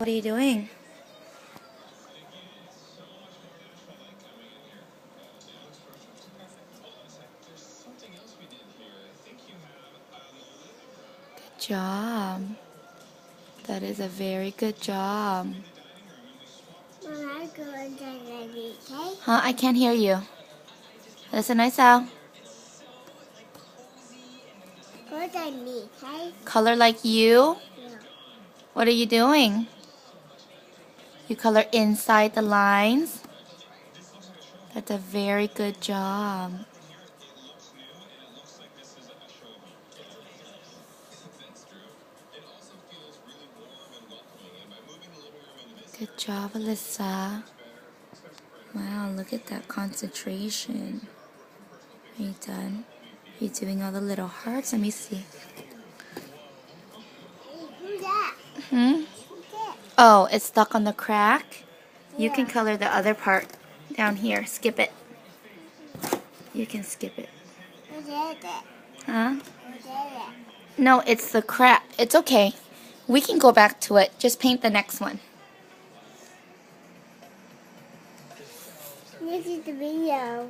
What are you doing? Good job. That is a very good job. Huh? I can't hear you. Listen nice out. Color like you? What are you doing? You color inside the lines? That's a very good job. Good job, Alyssa. Wow, look at that concentration. Are you done? Are you doing all the little hearts? Let me see. Hmm? Oh, it's stuck on the crack? You can color the other part down here. Skip it. You can skip it. Huh? No, it's the crack. It's okay. We can go back to it. Just paint the next one. This is the video.